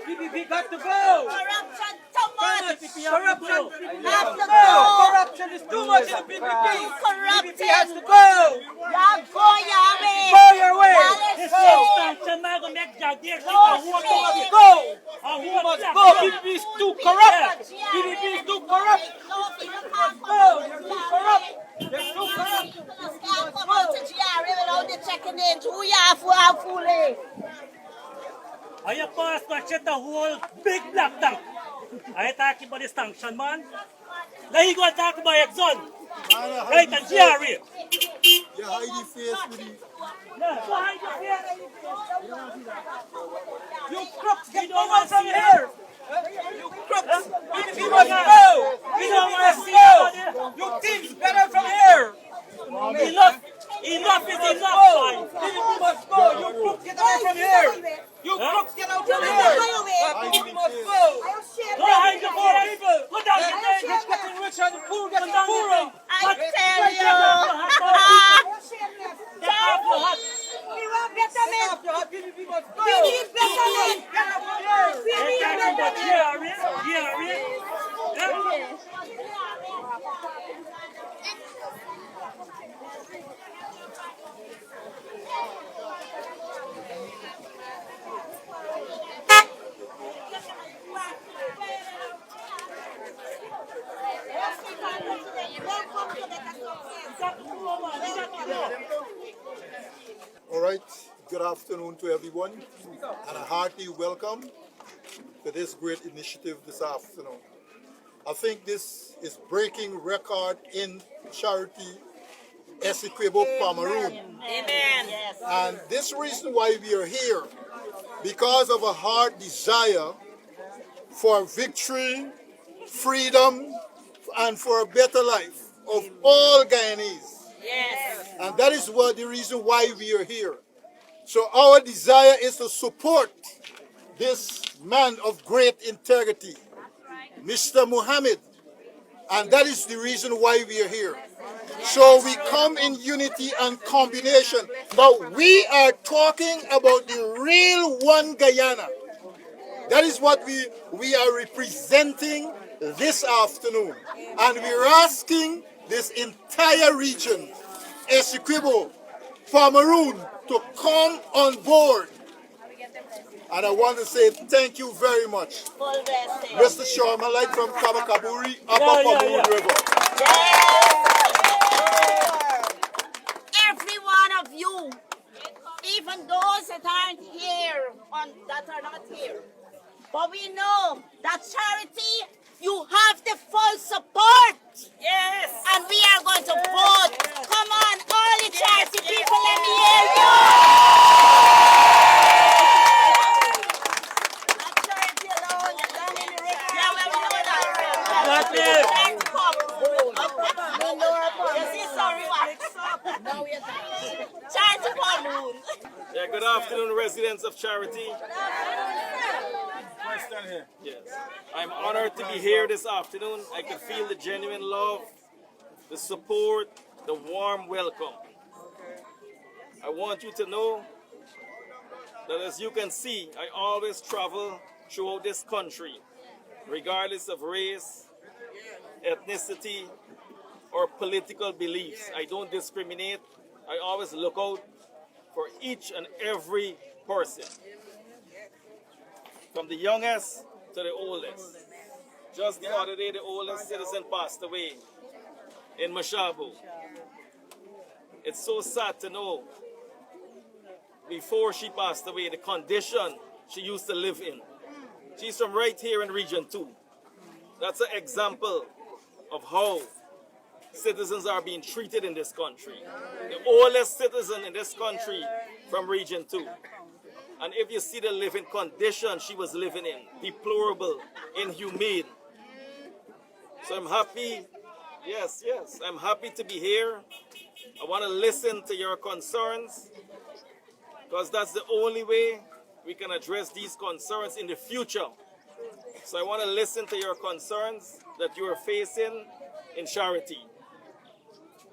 PPP got to go. Corruption too much. Corruption Has to go. Corruption is too much in the PPP. Corrupted. PPP has to go. Y'all go your way. Go your way. Y'all Go. Go. Who must go? PPP is too corrupt. PPP is too corrupt. Go. They're too corrupt. They're too corrupt. Can't come out to GRA without the checking in. Who you for fooling? I have passed the whole big black tank. I talk about this sanction, man. Now you go talk about Exxon. Right, and GRA. You hide your face with it. Yeah, go hide your face. You crooks, get over from here. You crooks. PPP must go. PPP must go. You thieves, get out from here. Enough is enough. PPP must go. You crooks, get away from here. You crooks, get out from here. PPP must go. Go hide your face. People. Put down your Rich face. getting richer and the poor getting poorer. I tell you. We want betterment. PPP must go. We need betterment. We need betterment. All right, good afternoon to everyone, and a hearty welcome to this great initiative this afternoon. I think this is breaking record in charity Essequibo Cameroon. Amen. And this reason why we are here, because of a heart desire for victory, freedom, and for a better life of all Guyanese. Yes. And that is what the reason why we are here. So our desire is to support this man of great integrity, Mr. Mohamed. And that is the reason why we are here. So we come in unity and combination. But we are talking about the real one Guyana. That is what we are representing this afternoon. And we're asking this entire region, Essequibo, Cameroon, to come on board. And I want to say thank you very much. Full blessing. Mr. Sharma, like from Kabakaburi, Upper Cameroon River. Every one of you, even those that aren't here, that are not here. But we know that charity, you have the full support. Yes. And we are going to vote. Come on, all the charity people, let me hear you. Not charity alone, you're down in the river. Yeah, well, we know that. You see, sorry, now we are charity balloon. Yeah, good afternoon, residents of Charity. Yes. I'm honored to be here this afternoon. I can feel the genuine love, the support, the warm welcome. I want you to know that, as you can see, I always travel throughout this country, regardless of race, ethnicity, or political beliefs. I don't discriminate. I always look out for each and every person, from the youngest to the oldest. Just the other day, the oldest citizen passed away in Mashabu. It's so sad to know, before she passed away, the condition she used to live in. She's from right here in Region 2. That's an example of how citizens are being treated in this country. The oldest citizen in this country from Region 2. And if you see the living condition she was living in, deplorable, inhumane. So I'm happy, yes, I'm happy to be here. I want to listen to your concerns, because that's the only way we can address these concerns in the future. So I want to listen to your concerns that you are facing in Charity.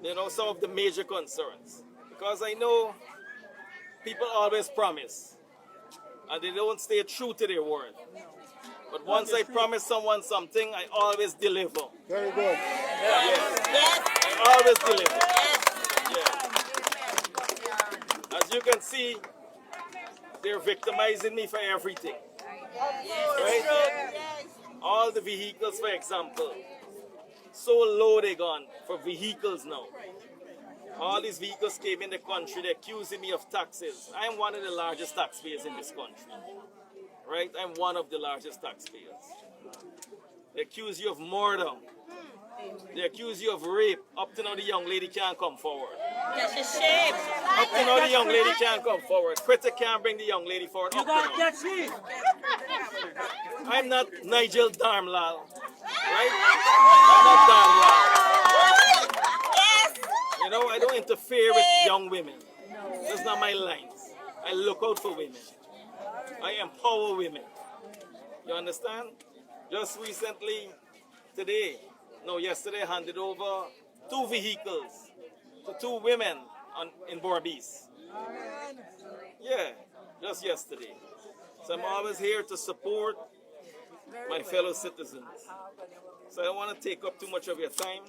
You know, some of the major concerns. Because I know people always promise. and they don't stay true to their word. But once I promise someone something, I always deliver. Very good. Yes. I always deliver. Yes. As you can see, they're victimizing me for everything. Right? All the vehicles, for example. So low they gone for vehicles now. All these vehicles came in the country, they're accusing me of taxes. I am one of the largest taxpayers in this country. Right? I'm one of the largest taxpayers. They accuse you of murder. They accuse you of rape. Up to now, the young lady can't come forward. That's a shame. Up to now, the young lady can't come forward. Critter can't bring the young lady forward. You Up to got now. that shit. I'm not Nigel Darmlal. Right? I'm not Darmlal. Yes. You know, I don't interfere with young women. That's not my lines. I look out for women. I empower women. You understand? Just recently, yesterday, I handed over 2 vehicles to 2 women in Borbees. Yeah, just yesterday. So I'm always here to support my fellow citizens. So I don't want to take up too much of your time.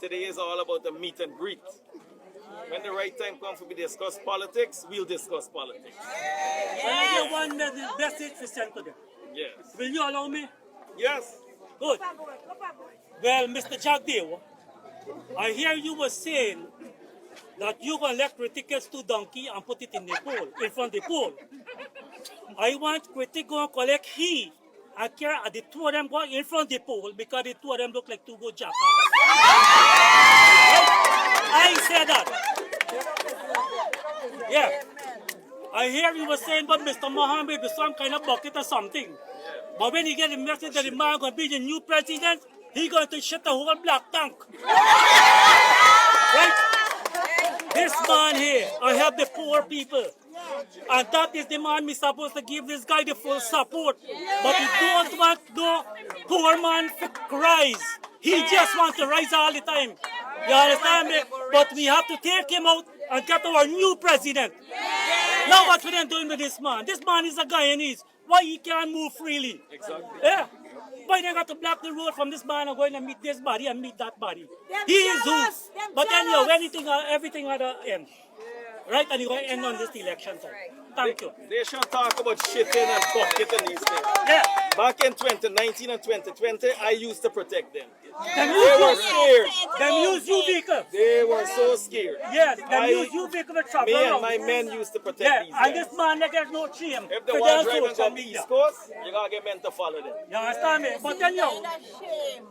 Today is all about the meet and greet. When the right time comes for me to discuss politics, we'll discuss politics. I want the message to send to them. Yes. Will you allow me? Yes. Good. Well, Mr. Jagdev, I hear you were saying that you will elect tickets to donkey and put it in the pool, in front of the pool. I want Critic go and collect he and care at the 2 of them go in front of the pool because the 2 of them look like 2 good jackals. I said that. Yeah. I hear you were saying about Mr. Mohamed with some kind of bucket or something. But when he get the message that the man going to be the new president, he going to shut the whole black tank. Right? This man here, I have the poor people. And that is the man we're supposed to give this guy the full support. But we don't want no poor man to rise. He just wants to rise all the time. You understand me? But we have to take him out and get our new president. Now what we doing with this man? This man is a Guyanese. Why he can't move freely? Exactly. Yeah. Why they got to block the road from this man and going to meet this body and meet that body? He is who? But anyhow, everything at the end. Right? And you're going to end on this election time. Thank you. They should talk about shitting and bucket and these things. Yeah. Back in 2019 and 2020, I used to protect them. Them They use were you, scared. them use you vehicle. They were so scared. Yes, them use you vehicle to travel Me and around. my men used to protect Yeah, these and guys. this man they get no shame. If they for want their driving social on the media. East Coast, you gotta get men to follow them. You understand me? But then you,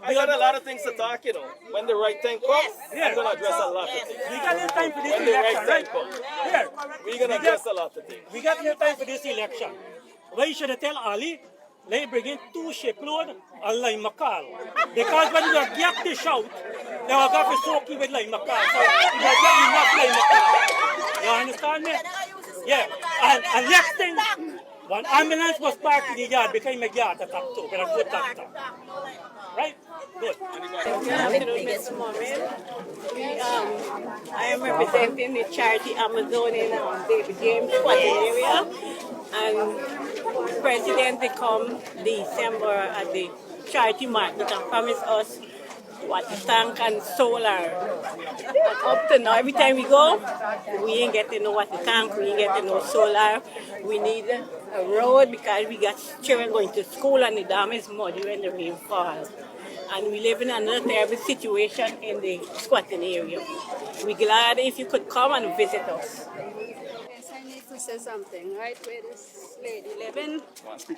I got a lot of things to talk, you know. When the right time comes, I'm gonna address a lot of things. we got no time for this When the right election, time right? comes, Here, we're gonna address a lot of things. we got no time for this election. Why you should tell Ali, they bring in 2 shipload and lime mackerel. Because when you get the shout, they will go for soaking with lime mackerel. So you will get enough lime mackerel. You understand me? Yeah. And next thing, one ambulance was parked in the yard, became a yard attack too, but a good attack. Right? Good. Good afternoon, Mr. Mohamed. I am representing the charity Amazon in the game squatting area. And President will come December at the charity market and promise us water tank and solar. And up to now, every time we go, we ain't getting no water tank, we ain't getting no solar. We need a road because we got children going to school and the dam is muddy when the rain falls. And we live in another terrible situation in the squatting area. We're glad if you could come and visit us. Yes, I need to say something, right? Where this lady living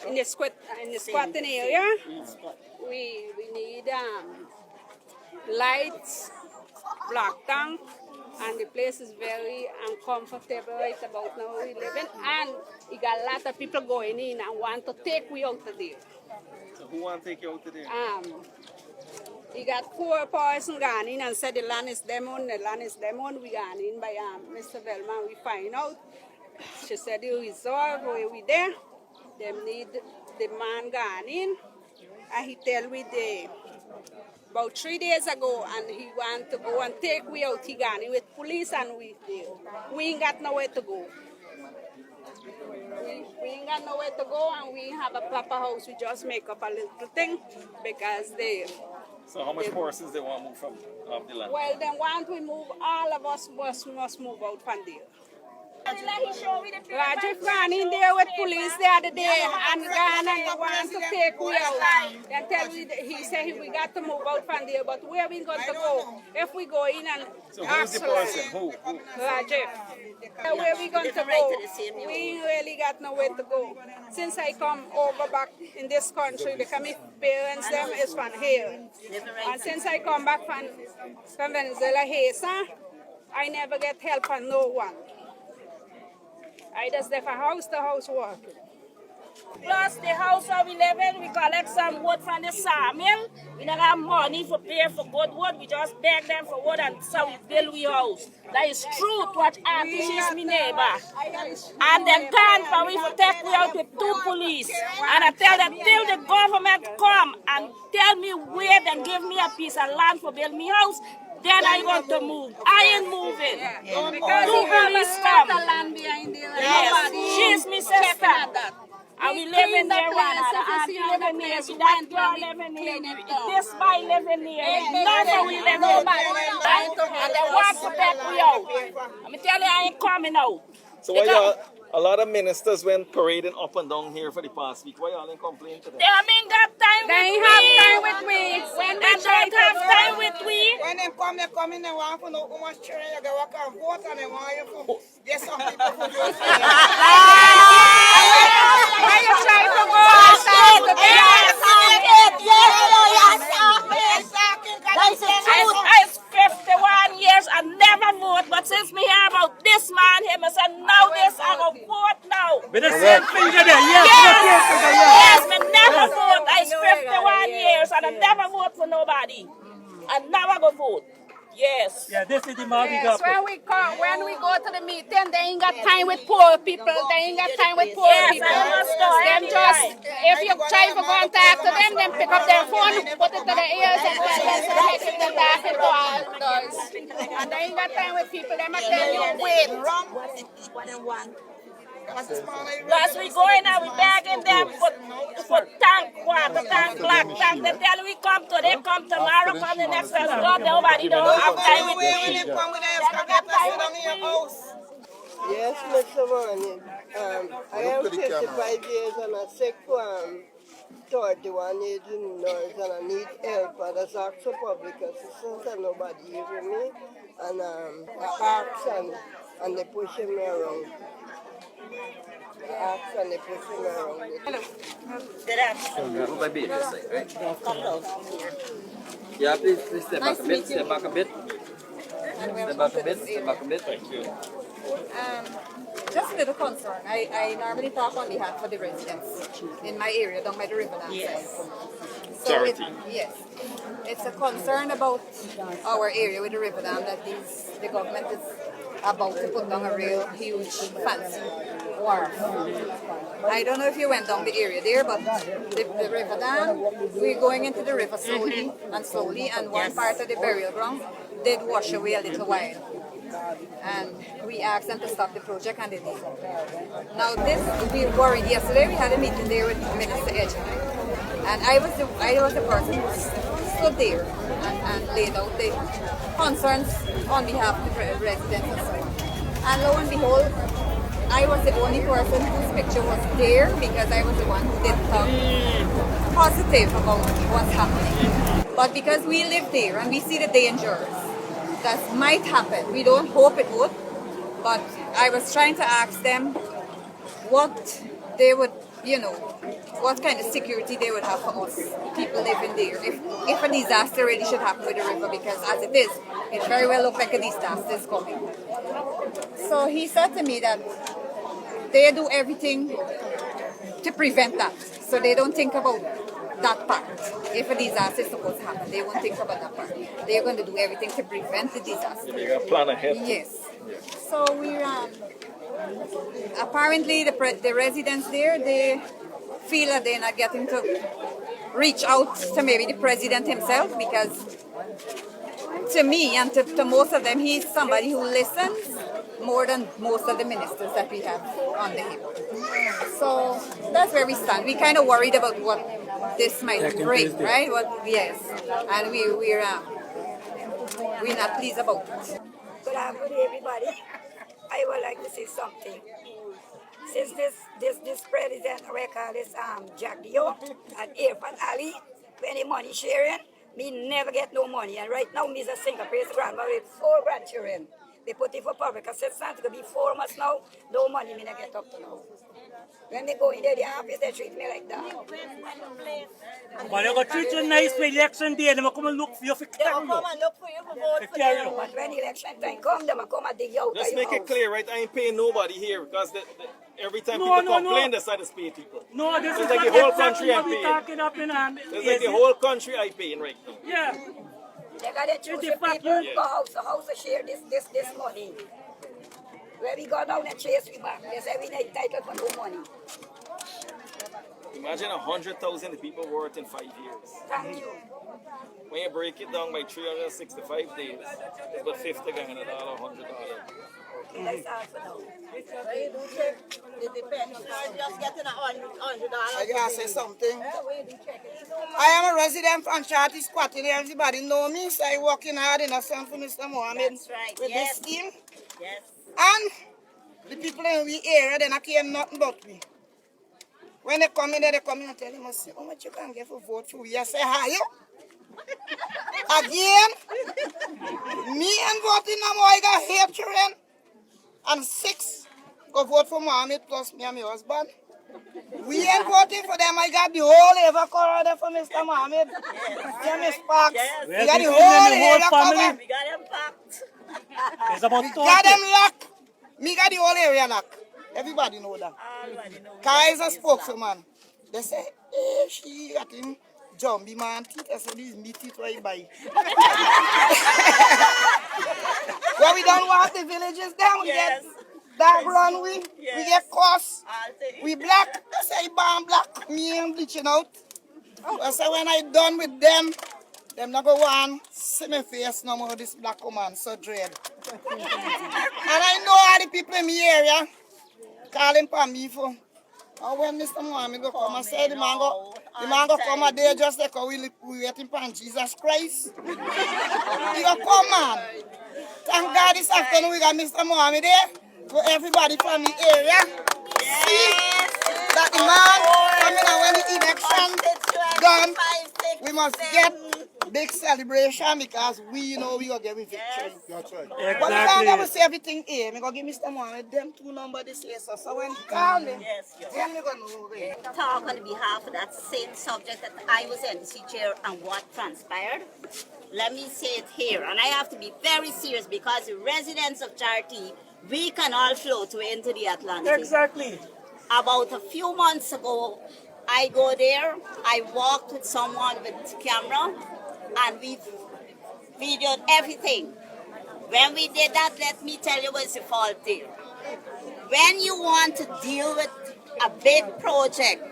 in the squatting area, we need lights, black tank, and the place is very uncomfortable right about now we living. And you got a lot of people going in and want to take we out of there. So who want to take you out today? You got 4 person gone in and said the land is them own, the land is them own. We gone in by Mr. Bellman, we find out. She said the resolve where we there. Them need the man gone in. And he tell me about 3 days ago and he want to go and take we out. He gone in with police and we there. We ain't got nowhere to go. we ain't got nowhere to go and we have a proper house. We just make up a little thing because they. So how much persons they want to move from off the land? Well, then once we move, all of us must move out from there. Rajiv ran in there with police the other day and ran and want to take me out. And tell me that he said we got to move out from there, but where are we going to go? If we go in and So who's the person? Who? Rajiv. Where are we going to go? We ain't really got nowhere to go. Since I come over back in this country, because my parents them is from here. And since I come back from Venezuela here, sir, I never get help from no one. I just left a house to house work. Plus the house where we live in, we collect some wood from the sawmill. We don't have money for pay for good wood. We just beg them for wood and so we build we house. That is true what auntie, she's my neighbor. And them can't for we for take we out with 2 police. And I tell them till the government come and tell me where then give me a piece of land for build me house. Then I want to move. I ain't moving. Because 2 police come. land behind there. Yes, she's my sister. And we live in there, one other auntie living there, that girl living there, this boy living there, never we live there. And they want to take me out. I'm telling you, I ain't coming out. So why y'all, a lot of ministers went parading up and down here for the past week. Why y'all ain't complain to them? They ain't got time with me. They have time with me. When they don't have time with me. When they come in, they want to know how much children you get work and vote and they want you to get some people to vote for you. Why you trying to go? It's 51 years I never vote, but since me hear about this man, him I said, now this I go vote now. With the same finger there, yes. Yes, me never vote. It's 51 years and I never vote for nobody. I never go vote. Yes. Yeah, this is the man we Yes, got. when we go to the meeting, they ain't got time with poor people. They ain't got time with poor Yes, people. I must go Them every just, time. if you try to contact them, then pick up their phone, put it to their ears, and tell them to make it the talking to all those. And they ain't got time with people. They might tell you, wait. Plus we going and we begging them for tank water, tank black tank. They tell we come to, they come tomorrow, come the next one. Nobody don't have time with me. They don't got time with me. Yes, Mr. Mohamed. I am 55 years and I'm sick for 31 years in nurse and I need help. I just ask for public assistance and nobody hearing me. And I ask and they pushing me around. I ask and they pushing me around. Yeah, please step back a bit, step back a bit. Step back a bit, step back a bit. Thank you. Just a little concern. I normally talk on behalf of the residents in my area down by the river dam. Yes. So yes, it's a concern about our area with the river dam that the government is about to put down a real huge fancy wharf. I don't know if you went down the area there, but the river dam, we're going into the river slowly, and one part of the burial ground did wash away a little while. And we asked them to stop the project and they did. Now this, we worried. Yesterday we had a meeting there with Minister Edgerton. And I was the person who stood there and laid out the concerns on behalf of the residents and so on. And lo and behold, I was the only person whose picture was there because I was the one who did talk positive about what's happening. But because we live there and we see the dangers that might happen, we don't hope it would, but I was trying to ask them what they would, what kind of security they would have for us, people living there, if a disaster really should happen with the river, because as it is, it very well looks like a disaster is coming. So he said to me that they do everything to prevent that, so they don't think about that part. If a disaster is supposed to happen, they won't think about that part. They're going to do everything to prevent the disaster. They're going to plan ahead. Yes. So we apparently the residents there, they feel that they're not getting to reach out to maybe the president himself, because to me and to most of them, he's somebody who listens more than most of the ministers that we have on the Hill. So that's where we stand. We kind of worried about what this might bring, right? Yes, and we're not pleased about it. Good afternoon, everybody. I would like to say something. Since this president, we call this Jack Dio and Irfan Ali, when the money sharing, me never get no money. And right now, me's a single person grandma with 4 grandchildren. They put it for public assistance. It could be 4 months now. No money, me not get up to now. When they go in there, the office, they treat me like that. But they're going to treat you nice for election day. They're going to come and look for you for They will come and look for you for vote for them. But when election time come, they will come and dig you out. Just make it clear, right? I ain't paying nobody here because every time people complain, they start to pay people. No, this is like the whole country I'm paying. talking up in It's like the whole country I paying right now. Yeah. They got to choose the people go house. The house to share this money. Where we go down and chase we back. They say we not entitled for no money. Imagine 100,000 people worth in 5 years. Thank you. When you break it down by 365 days, it's about $50 $100. Okay, let's ask for now. It depends. Just getting $100. I gotta say something. I am a resident from Charity Squat, and everybody know me, so I working hard in a son for Mr. Mohamed with this team. Yes. And the people in the area, they not care nothing about me. When they come in there, they come in and tell him, how much you can get for vote for you? I say, hi, you. Again, me and voting no more, I got 8 children, and 6 go vote for Mohamed plus me and my husband. We ain't voting for them, I got the whole area covered for Mr. Mohamed. Yeah, Miss Parks. We got the whole area covered. We got them packed. We got them locked. Me got the whole area locked. Everybody know that. Kai is a spokesman. They say, hey, she got him Jumbie man teeth. I said, these meat teeth right by. Well, we don't want the villages down. We get dark run, we get cost. We black. I say, bomb black. Me and bleaching out. I say, when I done with them not go on see my face no more, this black woman, so dread. And I know all the people in my area calling for me for, and when Mr. Mohamed go come, I say the man go come a day just like how we waiting for Jesus Christ. He go come, man. Thank God this afternoon we got Mr. Mohamed there, for everybody from the area. See that the man coming and when the election done, we must get big celebration because we know we gonna get with victory. That's right. Exactly. But we can't say everything here. We gonna give Mr. Mohamed them 2 numbers this year. So when he call me, then we gonna know. Talk on behalf of that same subject that I was NC chair and what transpired. Let me say it here, and I have to be very serious because the residents of Charity, we can all float into the Atlantic. Exactly. About a few months ago, I go there, I walked with someone with camera, and we videoed everything. When we did that, let me tell you what's the fault there. When you want to deal with a big project,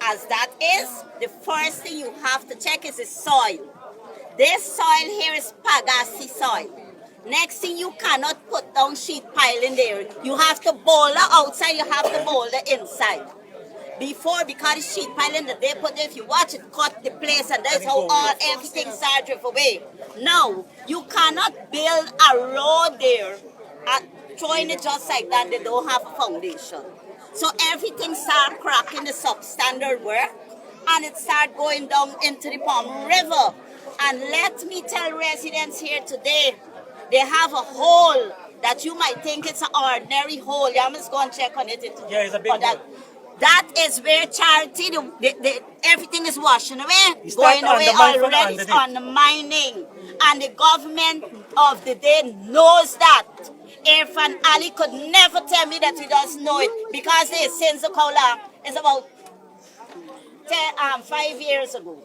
as that is, the first thing you have to check is the soil. This soil here is pagassy soil. Next thing, you cannot put down sheet pile in there. You have to boulder outside, you have to boulder inside. Before, because the sheet pile in the day, but if you watch it, cut the place, and that's how everything started drift away. Now, you cannot build a road there, throwing it just like that, they don't have a foundation. So everything started cracking the substandard work, and it started going down into the Palm River. And let me tell residents here today, they have a hole that you might think it's an ordinary hole. You must go and check on it. Yeah, it's a big hole. That is where Charity, everything is washing away, going away already. It's undermining. And the government of the day knows that. Irfan Ali could never tell me that he doesn't know it because they since the Kaula is about 5 years ago.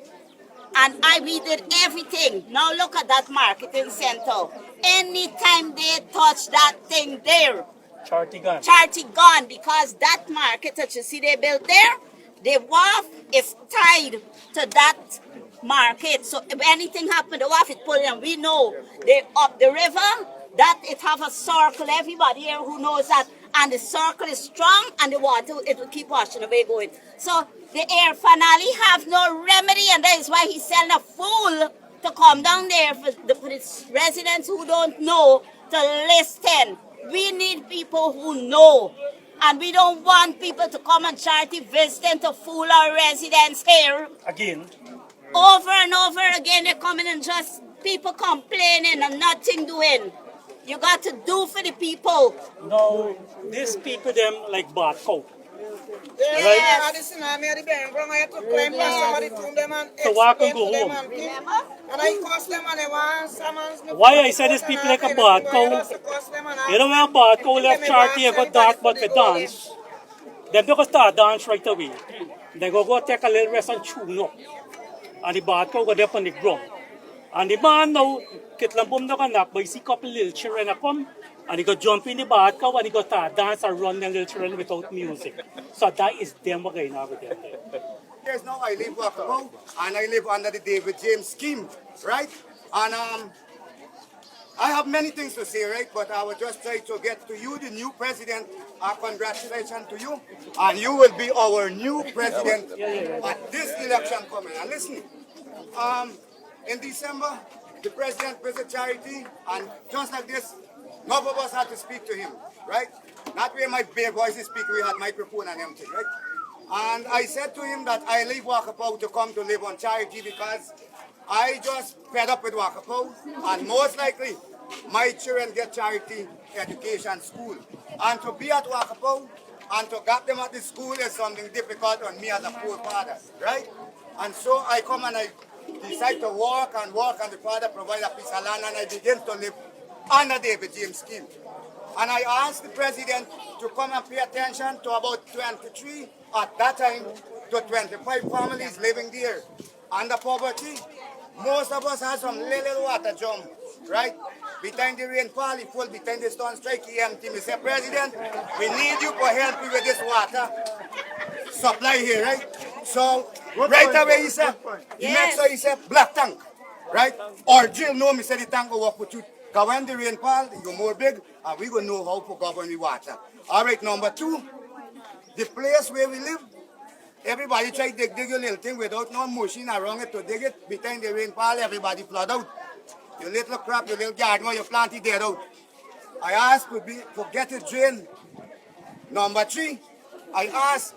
And we did everything. Now look at that marketing center. Anytime they touch that thing there, Charity gone. Charity gone, because that market that you see they built there, the wharf is tied to that market. So if anything happened, the wharf is pulling, and we know they up the river, that it have a circle. Everybody here who knows that, and the circle is strong, and the water, it will keep washing away going. So the air finale have no remedy, and that is why he's sending a fool to come down there for the residents who don't know to listen. We need people who know. And we don't want people to come and charity visiting to fool our residents here. Again. Over and over again, they're coming and just people complaining and nothing doing. You got to do for the people. No, these people, them like bad cow. Yes. So why can go home? Why I say these people like a bad cow? You know when a bad cow left charity and got dark but for dance, then they go start dance right away. They go take a little rest and tune up. And the bad cow go there on the ground. And the man now, Kitlambum na kanak, but you see a couple little children come, and he go jump in the bad cow and he go start dance and run the little children without music. So that is them again over there. Years now I live Wakabo, and I live under the David James scheme, right? And I have many things to say, right? But I will just try to get to you, the new president. Congratulations to you, and you will be our new president at this election coming. And listen, in December, the president visited charity, and just like this, none of us had to speak to him, right? Not where my bare voices speak, we had microphone and everything, right? And I said to him that I leave Wakapau to come to live on charity because I just fed up with Wakapau, and most likely my children get charity education school. And to be at Wakapau and to get them at the school is something difficult on me as a poor father, right? And so I come and I decide to walk, and the father provide a piece of land, and I begin to live under David James scheme. And I asked the president to come and pay attention to about 23, at that time, to 25 families living there under poverty. Most of us have some little water jump, right? Behind the rainfall, it full, behind the storm strike, he empty. Me say, President, we need you to help me with this water supply here, right? So, right away he said, he makes sure he said, black tank, right? Or Jill know me say the tank will work with you. Because when the rainfall, you more big, and we going to know how to govern the water. All right, number two, the place where we live, everybody try to dig a little thing without no machine around it to dig it. Behind the rainfall, everybody flood out. Your little crop, your little garden, you plant it there out. I asked to get it drained. Number three, I asked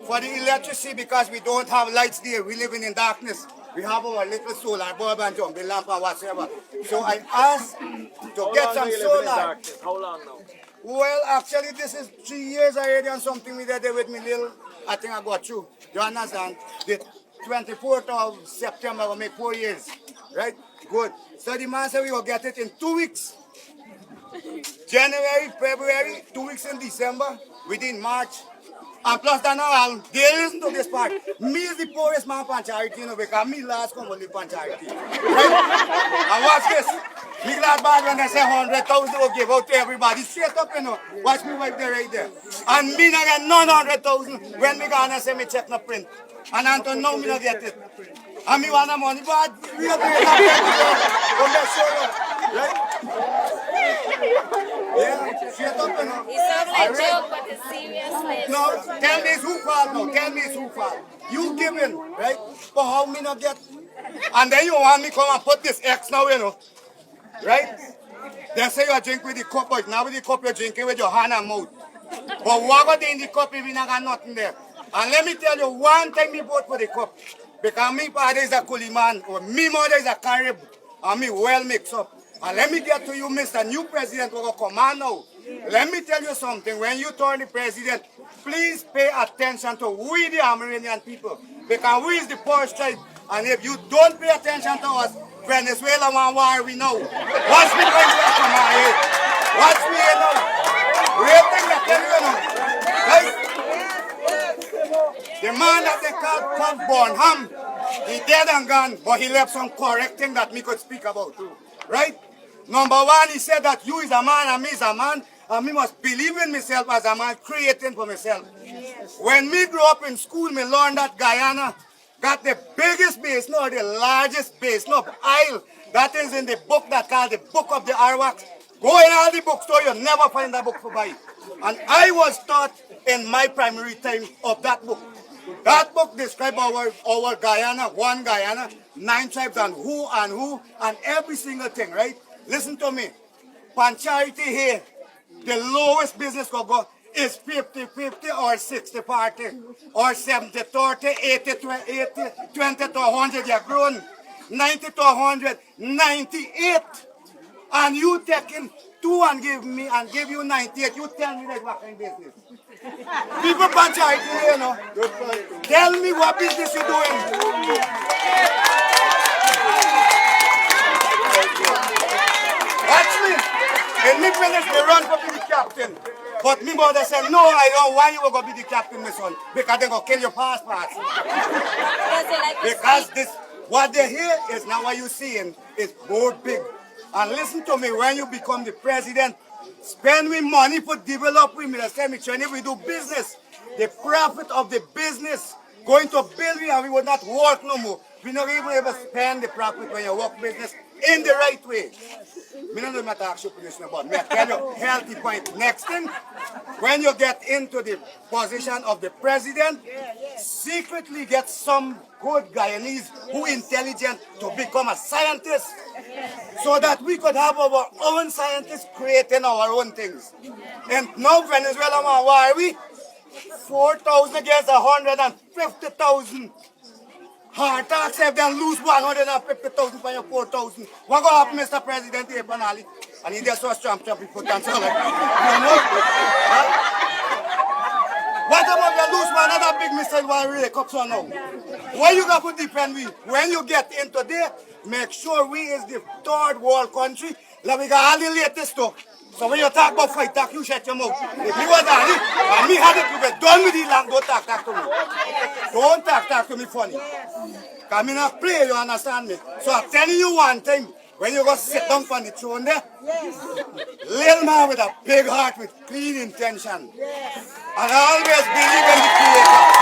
for the electricity because we don't have lights there. We live in darkness. We have our little solar bulb and jump, the lamp and whatever. So I asked to get some solar. How long now? Well, actually, this is 3 years already and something we did with me little. I think I got through. You understand? The 24th of September will make 4 years. Right? Good. So the man said we will get it in 2 weeks. January, February, 2 weeks in December, within March. And plus that now, they listen to this part. Me is the poorest man on charity, you know, because me last come only on charity. Right? And watch this. Me glad bad when they say 100,000 will give out to everybody. Straight up, you know. Watch me right there, right there. And me not get none 100,000 when me gonna say me check no print. And until now, me not get it. And me want the money, but we don't get it. Right? Yeah, straight up, you know. It sounds like a joke, but it's serious. No, tell me who fault now. Tell me who fault. You giving, right? But how me not get? And then you want me come and put this X now, you know. Right? They say you drink with the cup, but now with the cup you're drinking with your hand and mouth. But what got in the cup if you not got nothing there? And let me tell you one time me vote for the cup. Because me father is a coolie man, or me mother is a Carib, and me well mixed up. And let me get to you, Mr. New President, who will come on now. Let me tell you something. When you turn the president, please pay attention to we the Amerindian people. Because we is the poorest tribe. And if you don't pay attention to us, Venezuela want war we know. Watch me going to come out here. Watch me here now. Real thing that tell you now. Right? The man that they call Bonham, he dead and gone, but he left some correct thing that me could speak about too. Right? Number one, he said that you is a man and me is a man, and me must believe in myself as a man, creating for myself. Yes. When me grew up in school, me learned that Guyana got the biggest basin or the largest basin of oil That is in the book that called the Book of the Arwaks. Go in all the bookstore, you'll never find that book to buy. And I was taught in my primary time of that book. That book describes our Guyana, one Guyana, 9 tribes and who and every single thing, right? Listen to me. Pancharity here, the lowest business could go is 50-50 or 60-40 or 70-30, 80-20 to 100, you're grown. 90 to 100, 98. And you taking 2 and give you 98. You tell me that's what kind of business. People pancharity here, you know. Tell me what business you doing. Watch me. In me finish, they run for be the captain. But me mother said, no, I don't want you to go be the captain, my son. Because they're going to kill your passport. Because this, what they hear is not what you're seeing. It's both big. And listen to me, when you become the president, spend we money for develop we cemetery. And if we do business, the profit of the business going to build we and we will not work no more. We not even able to spend the profit when you work business in the right way. Me don't know what to ask you about. Me tell you healthy point. Next thing, when you get into the position of the president, secretly get some good Guyanese who intelligent to become a scientist, so that we could have our own scientists creating our own things. And now Venezuela, why are we? 4,000 against 150,000. Heart attacks if they lose 150,000 for your 4,000. What going to happen, Mr. President, here, Panali? And he just was Trump, he put on so like, you know? Huh? What about you lose another big missile while we come so now? When you got to depend we, when you get into there, make sure we is the third world country, like we got all the latest stuff. So when you talk about fight talk, you shut your mouth. If you was on it, and me had it, you get done with it long, don't talk to me. Don't talk to me funny. Because me not play, you understand me? So I'm telling you one thing, when you go sit down on the throne there, little man with a big heart with clean intention. And always believe in the Creator.